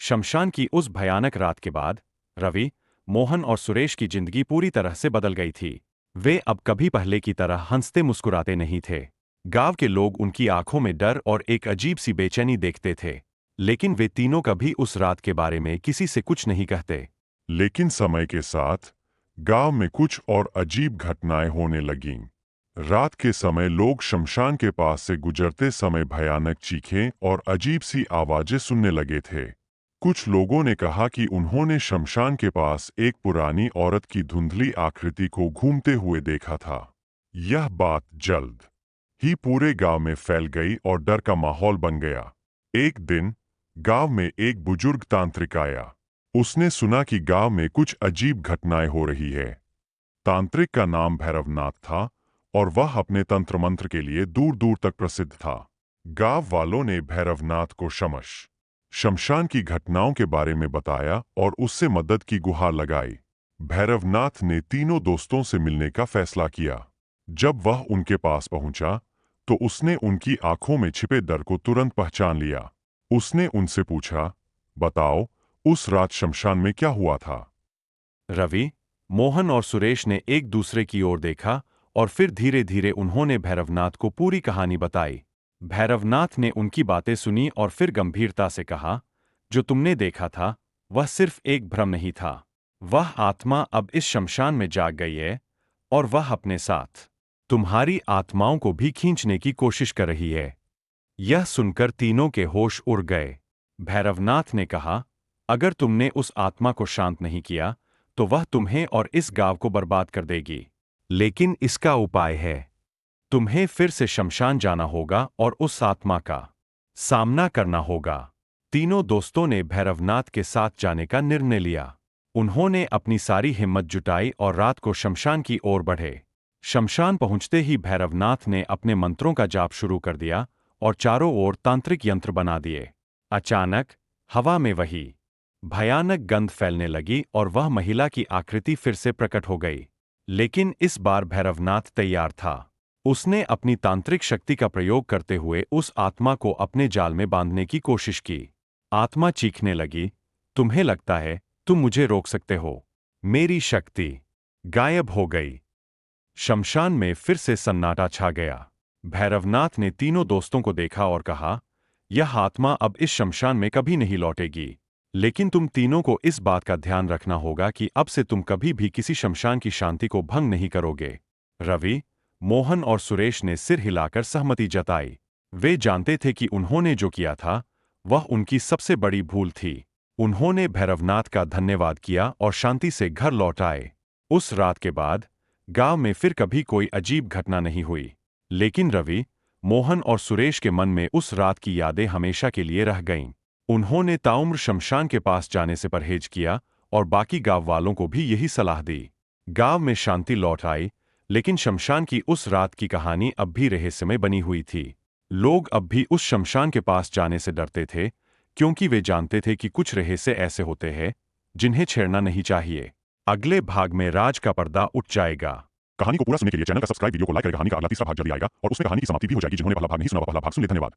शमशान की उस भयानक रात के बाद रवि, मोहन और सुरेश की जिंदगी पूरी तरह से बदल गई थी। वे अब कभी पहले की तरह हंसते मुस्कुराते नहीं थे। गांव के लोग उनकी आंखों में डर और एक अजीब सी बेचैनी देखते थे। लेकिन वे तीनों कभी उस रात के बारे में किसी से कुछ नहीं कहते। लेकिन समय के साथ गांव में कुछ और अजीब घटनाएं होने लगीं। रात के समय लोग शमशान के पास से गुजरते समय भयानक चीखें और अजीब सी आवाजें सुनने लगे थे। कुछ लोगों ने कहा कि उन्होंने शमशान के पास एक पुरानी औरत की धुंधली आकृति को घूमते हुए देखा था। यह बात जल्द ही पूरे गांव में फैल गई और डर का माहौल बन गया। एक दिन गांव में एक बुजुर्ग तांत्रिक आया। उसने सुना कि गांव में कुछ अजीब घटनाएं हो रही है। तांत्रिक का नाम भैरवनाथ था और वह अपने तंत्र मंत्र के लिए दूर दूर तक प्रसिद्ध था। गांव वालों ने भैरवनाथ को शमशान की घटनाओं के बारे में बताया और उससे मदद की गुहार लगाई। भैरवनाथ ने तीनों दोस्तों से मिलने का फैसला किया। जब वह उनके पास पहुंचा तो उसने उनकी आंखों में छिपे डर को तुरंत पहचान लिया। उसने उनसे पूछा, बताओ, उस रात शमशान में क्या हुआ था? रवि, मोहन और सुरेश ने एक दूसरे की ओर देखा और फिर धीरे धीरे उन्होंने भैरवनाथ को पूरी कहानी बताई। भैरवनाथ ने उनकी बातें सुनी और फिर गंभीरता से कहा, जो तुमने देखा था वह सिर्फ एक भ्रम नहीं था। वह आत्मा अब इस शमशान में जाग गई है और वह अपने साथ तुम्हारी आत्माओं को भी खींचने की कोशिश कर रही है। यह सुनकर तीनों के होश उड़ गए। भैरवनाथ ने कहा, अगर तुमने उस आत्मा को शांत नहीं किया तो वह तुम्हें और इस गांव को बर्बाद कर देगी। लेकिन इसका उपाय है। तुम्हें फिर से शमशान जाना होगा और उस आत्मा का सामना करना होगा। तीनों दोस्तों ने भैरवनाथ के साथ जाने का निर्णय लिया। उन्होंने अपनी सारी हिम्मत जुटाई और रात को शमशान की ओर बढ़े। शमशान पहुंचते ही भैरवनाथ ने अपने मंत्रों का जाप शुरू कर दिया और चारों ओर तांत्रिक यंत्र बना दिए। अचानक हवा में वही भयानक गंध फैलने लगी और वह महिला की आकृति फिर से प्रकट हो गई। लेकिन इस बार भैरवनाथ तैयार था। उसने अपनी तांत्रिक शक्ति का प्रयोग करते हुए उस आत्मा को अपने जाल में बांधने की कोशिश की। आत्मा चीखने लगी, तुम्हें लगता है तुम मुझे रोक सकते हो? मेरी शक्ति गायब हो गई। शमशान में फिर से सन्नाटा छा गया। भैरवनाथ ने तीनों दोस्तों को देखा और कहा, यह आत्मा अब इस शमशान में कभी नहीं लौटेगी। लेकिन तुम तीनों को इस बात का ध्यान रखना होगा कि अब से तुम कभी भी किसी शमशान की शांति को भंग नहीं करोगे। रवि, मोहन और सुरेश ने सिर हिलाकर सहमति जताई। वे जानते थे कि उन्होंने जो किया था वह उनकी सबसे बड़ी भूल थी। उन्होंने भैरवनाथ का धन्यवाद किया और शांति से घर लौट आए। उस रात के बाद गांव में फिर कभी कोई अजीब घटना नहीं हुई। लेकिन रवि, मोहन और सुरेश के मन में उस रात की यादें हमेशा के लिए रह गईं। उन्होंने ताउम्र शमशान के पास जाने से परहेज किया और बाकी गांव वालों को भी यही सलाह दी। गांव में शांति लौट आई, लेकिन शमशान की उस रात की कहानी अब भी रहस्यमय बनी हुई थी। लोग अब भी उस शमशान के पास जाने से डरते थे, क्योंकि वे जानते थे कि कुछ रहस्य ऐसे होते हैं जिन्हें छेड़ना नहीं चाहिए। अगले भाग में राज का पर्दा उठ जाएगा। कहानी को पूरा सुनने के लिए चैनल का सब्सक्राइब, वीडियो को लाइक करें। कहानी का अगला तीसरा भाग जल्दी आएगा और उसमें कहानी की समाप्ति भी हो जाएगी। जिन्होंने पहला भाग नहीं सुना, वह पहला भाग सुन ले। धन्यवाद।